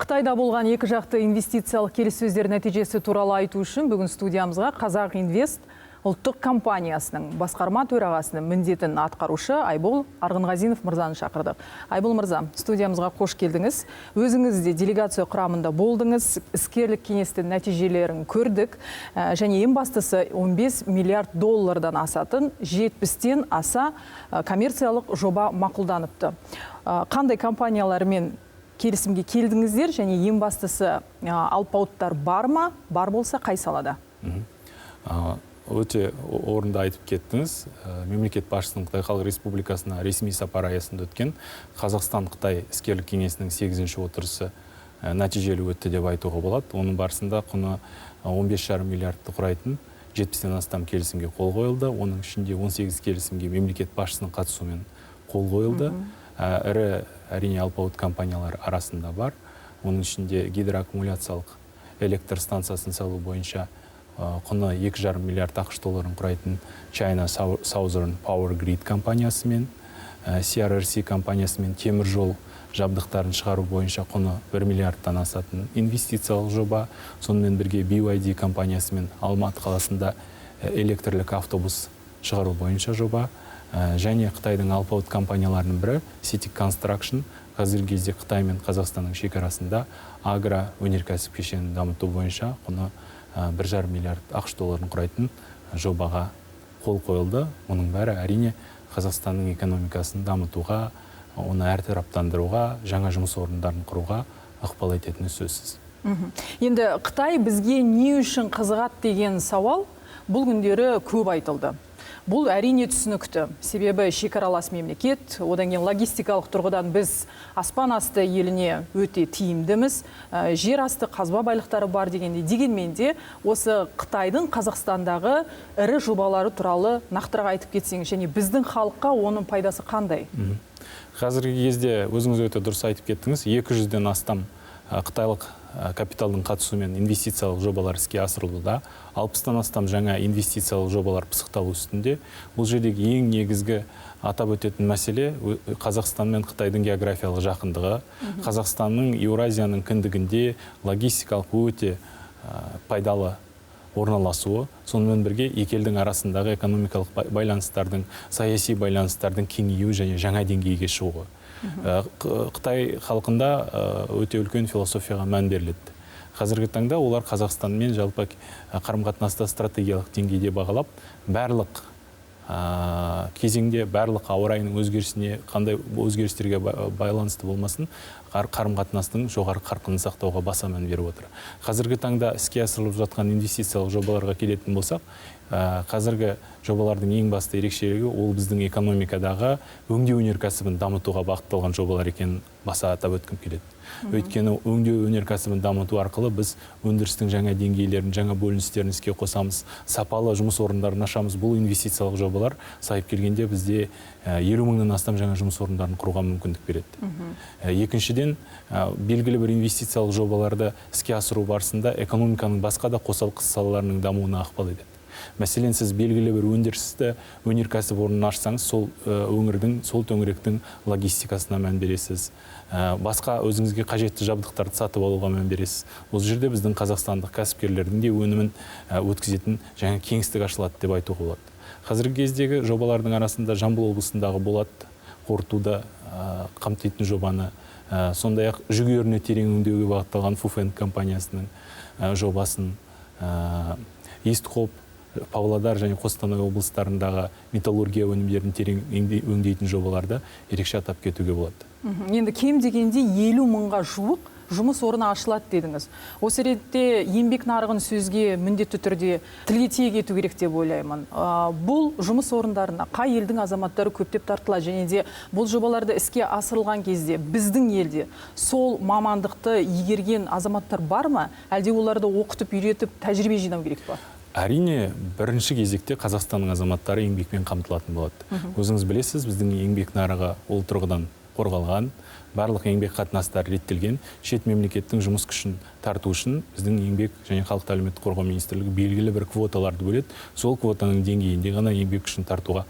Қытайда болған екі жақты инвестициялық келіссөздер нәтижесі туралы айту үшін бүгін студиямызға Қазақ Инвест ұлттық компаниясының басқарма төрағасының міндетін атқарушы Айбол Арғынғазинов мырзаны шақырдық. Айбол мырза, студиямызға қош келдіңіз. Өзіңіз де делегация құрамында болдыңыз, іскерлік кеңестің нәтижелерін көрдік, және ең бастысы 15 миллиард доллардан асатын 70-тен аса коммерциялық жоба мақұлданыпты. Қандай компаниялармен келісімге келдіңіздер және ең бастысы алпауыттар бар ма? Бар болса қай салада? Өте орынды айтып кеттіңіз. Мемлекет басшысының Қытай Халық Республикасына ресми сапар аясында өткен Қазақстан-Қытай іскерлік кеңесінің 8-ші отырысы нәтижелі өтті деп айтуға болады. Оның барысында құны 15,5 миллиардты құрайтын 70-тен астам келісімге қол қойылды. Оның ішінде 18 келісімге мемлекет басшысының қатысуымен қол қойылды. Ірі әрине алпауыт компаниялар арасында бар. Оның ішінде гидроаккумуляциялық электр станциясын салу бойынша құны 2,5 миллиард ақш долларын құрайтын China Southern Power Grid компаниясымен, CRRC компаниясымен темір жол жабдықтарын шығару бойынша құны 1 миллиардтан асатын инвестициялық жоба. Сонымен бірге BYD компаниясымен Алматы қаласында электрлік автобус шығару бойынша жоба. Және Қытайдың алпауыт компанияларының бірі City Construction қазіргі кезде Қытай мен Қазақстанның шекарасында агро-өнеркәсіп кешенін дамыту бойынша құны 1,5 миллиард ақш долларын құрайтын жобаға қол қойылды. Оның бәрі әрине Қазақстанның экономикасын дамытуға, оны әртараптандыруға, жаңа жұмыс орындарын құруға ықпал ететіні сөзсіз. Енді Қытай бізге не үшін қызығады деген сауал бұл күндері көп айтылды. Бұл әрине түсінікті. Себебі шекаралас мемлекет, одан кейін логистикалық тұрғыдан біз аспан асты еліне өте тиімдіміз, жер асты қазба байлықтары бар дегенде. Дегенмен де осы Қытайдың Қазақстандағы ірі жобалары туралы нақтырақ айтып кетсеңіз, және біздің халыққа оның пайдасы қандай? Қазіргі кезде өзіңіз өте дұрыс айтып кеттіңіз. 200-ден астам қытайлық капиталдың қатысуымен инвестициялық жобалар іске асырылуда. 60-тан астам жаңа инвестициялық жобалар пысықталу үстінде. Бұл жердегі ең негізгі атап өтетін мәселе Қазақстан мен Қытайдың географиялық жақындығы. Қазақстанның Еуразияның кіндігінде логистикалық өте пайдалы орналасуы, сонымен бірге екі елдің арасындағы экономикалық байланыстардың, саяси байланыстардың кеңеюі және жаңа деңгейге шығуы. Қытай халқында өте үлкен философияға мән беріледі. Қазіргі таңда олар Қазақстанмен жалпы қарым-қатынаста стратегиялық деңгейде бағалап, барлық кезеңде барлық ауа райының өзгерісіне, қандай өзгерістерге байланысты болмасын, қарым-қатынастың жоғары қарқынын сақтауға баса мән беріп отыр. Қазіргі таңда іске асырылып жатқан инвестициялық жобаларға келетін болсақ, қазіргі жобалардың ең басты ерекшелігі ол біздің экономикадағы өңдеу өнеркәсібін дамытуға бағытталған жобалар екенін баса атап өткім келеді. Өйткені өңдеу өнеркәсібін дамыту арқылы біз өндірістің жаңа деңгейлерін, жаңа бөліністерін іске қосамыз, сапалы жұмыс орындарын ашамыз. Бұл инвестициялық жобалар сайып келгенде бізде 50 мыңнан астам жаңа жұмыс орындарын құруға мүмкіндік береді. Екіншіден, белгілі бір инвестициялық жобаларды іске асыру барысында экономиканың басқа да қосалқы салаларының дамуына ықпал етеді. Мәселен, сіз белгілі бір өндірісті өнеркәсіп орнын ашсаңыз, сол өңірдің, сол төңіректің логистикасына мән бересіз. Басқа өзіңізге қажетті жабдықтарды сатып алуға мән бересіз. Осы жерде біздің қазақстандық кәсіпкерлердің де өнімін өткізетін жаңа кеңістік ашылады деп айтуға болады. Қазіргі кездегі жобалардың арасында Жамбыл облысындағы Болат қорытуды қамтитын жобаны, сондай-ақ жүк еріне терең өңдеуге бағытталған Фуфен компаниясының жобасын, Истхоп, Павлодар және Қостанай облыстарындағы металлургия өнімдерін терең өңдейтін жобаларды ерекше атап кетуге болады. Енді кем дегенде 50 мыңға жуық жұмыс орны ашылады дедіңіз. Осы ретте еңбек нарығын сөзге міндетті түрде тілге тиек ету керек деп ойлаймын. Бұл жұмыс орындарына қай елдің азаматтары көптеп тартылады, және де бұл жобаларды іске асырылған кезде біздің елде сол мамандықты игерген азаматтар бар ма? Әлде оларды оқытып, үйретіп, тәжірибе жинау керек па? Әрине, бірінші кезекте Қазақстанның азаматтары еңбекпен қамтылатын болады. Өзіңіз білесіз, біздің еңбек нарығы ол тұрғыдан қорғалған, барлық еңбек қатынастары реттелген, шет мемлекеттің жұмыс күшін тарту үшін біздің еңбек және халықты әлеуметтік қорғау министрлігі белгілі бір квоталарды бөледі. Сол квотаның деңгейінде ғана еңбек күшін тартуға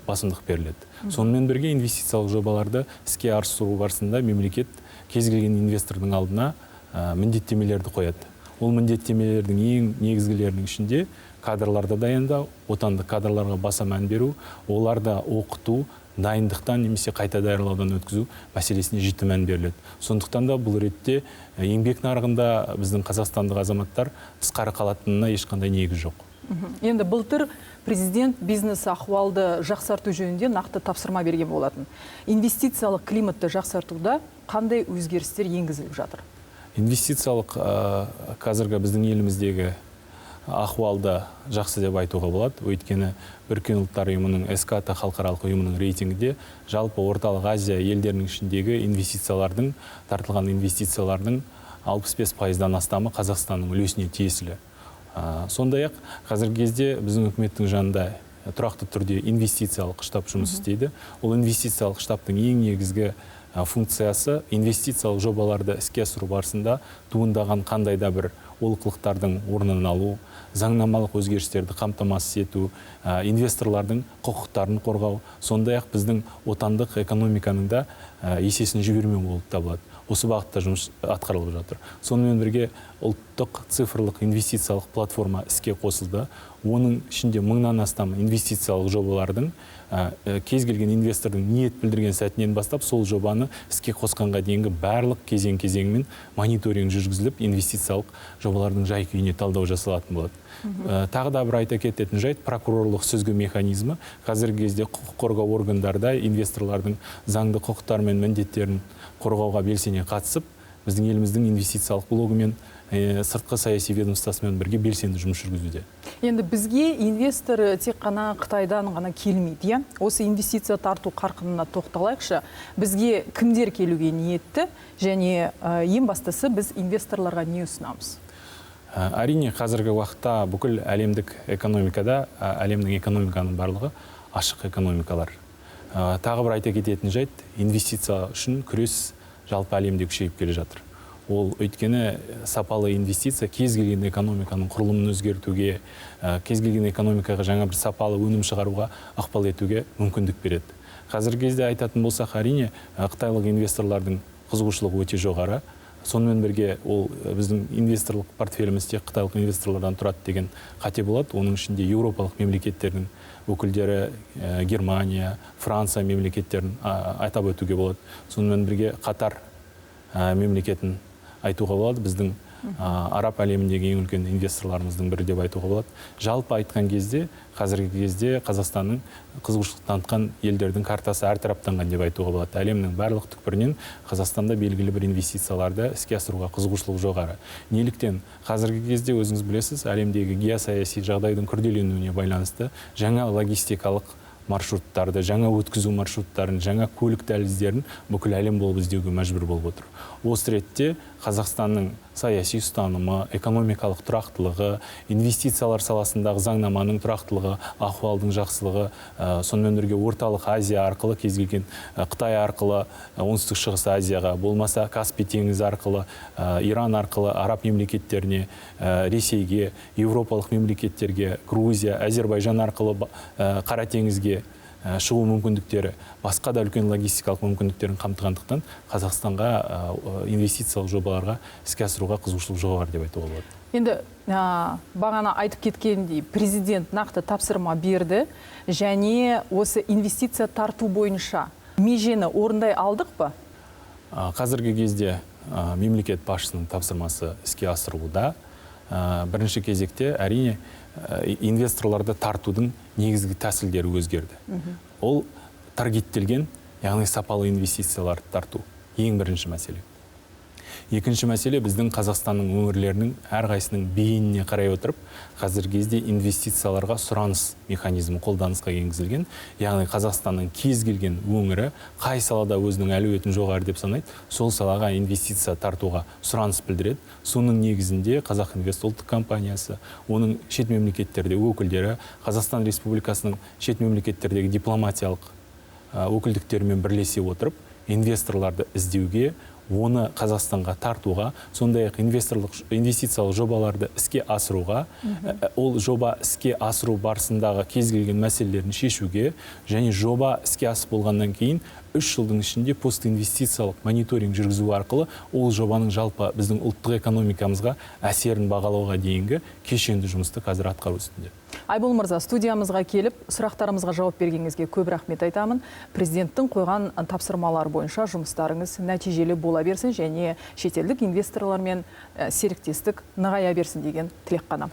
басымдық беріледі. Сонымен бірге инвестициялық жобаларды іске асыру барысында мемлекет кез келген инвестордың алдына міндеттемелерді қояды. Ол міндеттемелердің ең негізгілерінің ішінде кадрларды дайындау, отандық кадрларға баса мән беру, оларды оқыту, дайындықтан немесе қайта даярлаудан өткізу мәселесіне жіті мән беріледі. Сондықтан да бұл ретте еңбек нарығында біздің қазақстандық азаматтар тысқары қалатынына ешқандай негіз жоқ. Енді былтыр президент бизнес ахуалды жақсарту жөнінде нақты тапсырма берген болатын. Инвестициялық климатты жақсартуда қандай өзгерістер енгізіліп жатыр? Инвестициялық қазіргі біздің еліміздегі ахуалда жақсы деп айтуға болады. Өйткені Біріккен ұлттар ұйымының СКТ халықаралық ұйымының рейтингінде жалпы орталық Азия елдерінің ішіндегі инвестициялардың, тартылған инвестициялардың 65%-дан астамы Қазақстанның үлесіне тиесілі. Сондай-ақ қазіргі кезде біздің үкіметтің жанында тұрақты түрде инвестициялық штаб жұмыс істейді. Ол инвестициялық штабтың ең негізгі функциясы инвестициялық жобаларды іске асыру барысында туындаған қандай да бір олқылықтардың орнын алу, заңнамалық өзгерістерді қамтамасыз ету, инвесторлардың құқықтарын қорғау, сондай-ақ біздің отандық экономиканың да есесін жібермеу болып табылады. Осы бағытта жұмыс атқарылып жатыр. Сонымен бірге ұлттық цифрлық инвестициялық платформа іске қосылды. Оның ішінде 1000-нан астам инвестициялық жобалардың кез келген инвестордың ниет білдірген сәтінен бастап сол жобаны іске қосқанға дейінгі барлық кезең-кезеңмен мониторинг жүргізіліп, инвестициялық жобалардың жай-күйіне талдау жасалатын болады. Тағы да бір айта кететін жайт, прокурорлық сүзгі механизмі қазіргі кезде құқық қорғау органдарда инвесторлардың заңды құқықтары мен міндеттерін қорғауға белсене қатысып, біздің еліміздің инвестициялық блогымен сыртқы саяси ведомствосымен бірге белсенді жұмыс жүргізуде. Енді бізге инвестор тек қана Қытайдан ғана келмейді, иә? Осы инвестиция тарту қарқынына тоқталайықшы. Бізге кімдер келуге ниетті және ең бастысы біз инвесторларға не ұсынамыз? Әрине, қазіргі уақытта бүкіл әлемдік экономикада, әлемнің экономиканың барлығы ашық экономикалар. Тағы бір айта кететін жайт, инвестиция үшін күрес жалпы әлемде күшейіп келе жатыр. Ол өйткені сапалы инвестиция кез келген экономиканың құрылымын өзгертуге, кез келген экономикаға жаңа бір сапалы өнім шығаруға ықпал етуге мүмкіндік береді. Қазіргі кезде айтатын болсақ, әрине, қытайлық инвесторлардың қызығушылығы өте жоғары. Сонымен бірге ол біздің инвесторлық портфеліміз тек қытайлық инвесторлардан тұрады деген қате болады. Оның ішінде еуропалық мемлекеттердің өкілдері, Германия, Франция мемлекеттерін атап өтуге болады. Сонымен бірге Қатар мемлекетін айтуға болады. Біздің араб әлеміндегі ең үлкен инвесторларымыздың бірі деп айтуға болады. Жалпы айтқан кезде, қазіргі кезде Қазақстанның қызығушылық танытқан елдердің картасы әртараптанған деп айтуға болады. Әлемнің барлық түкпірінен Қазақстанда белгілі бір инвестицияларды іске асыруға қызығушылық жоғары. Неліктен? Қазіргі кезде өзіңіз білесіз, әлемдегі геосаяси жағдайдың күрделенуіне байланысты жаңа логистикалық маршруттарды, жаңа өткізу маршруттарын, жаңа көлік дәліздерін бүкіл әлем болып іздеуге мәжбүр болып отыр. Осы ретте Қазақстанның саяси ұстанымы, экономикалық тұрақтылығы, инвестициялар саласындағы заңнаманың тұрақтылығы, ахуалдың жақсылығы, сонымен бірге орталық Азия арқылы, кез келген Қытай арқылы, оңтүстік шығыс Азияға, болмаса Каспий теңізі арқылы, Иран арқылы, араб мемлекеттеріне, Ресейге, еуропалық мемлекеттерге, Грузия, Әзербайжан арқылы Қара теңізге шығу мүмкіндіктері, басқа да үлкен логистикалық мүмкіндіктерін қамтығандықтан Қазақстанға инвестициялық жобаларға іске асыруға қызығушылық жоғары деп айтуға болады. Енді бағана айтып кеткендей, президент нақты тапсырма берді және осы инвестиция тарту бойынша межені орындай алдық па? Қазіргі кезде мемлекет басшысының тапсырмасы іске асырылуда. Бірінші кезекте әрине инвесторларды тартудың негізгі тәсілдері өзгерді. Ол таргеттелген, яғни сапалы инвестицияларды тарту. Ең бірінші мәселе. Екінші мәселе біздің Қазақстанның өңірлерінің әрқайсының бейініне қарай отырып, қазіргі кезде инвестицияларға сұраныс механизмі қолданысқа енгізілген. Яғни Қазақстанның кез келген өңірі қай салада өзінің әлеуетін жоғары деп санайды, сол салаға инвестиция тартуға сұраныс білдіреді. Соның негізінде Қазақ Инвест ұлттық компаниясы, оның шет мемлекеттерде өкілдері, Қазақстан Республикасының шет мемлекеттердегі дипломатиялық өкілдіктерімен бірлесе отырып, инвесторларды іздеуге, оны Қазақстанға тартуға, сондай-ақ инвестициялық жобаларды іске асыруға, ол жоба іске асыру барысындағы кез келген мәселелерін шешуге, және жоба іске асып болғаннан кейін 3 жылдың ішінде постинвестициялық мониторинг жүргізу арқылы ол жобаның жалпы біздің ұлттық экономикамызға әсерін бағалауға дейінгі кешенді жұмысты қазір атқару үстінде. Айбол мырза, студиямызға келіп, сұрақтарымызға жауап бергеніңізге көп рахмет айтамын. Президенттің қойған тапсырмалар бойынша жұмыстарыңыз нәтижелі бола берсін және шетелдік инвесторлармен серіктестік нығая берсін деген тілек қана.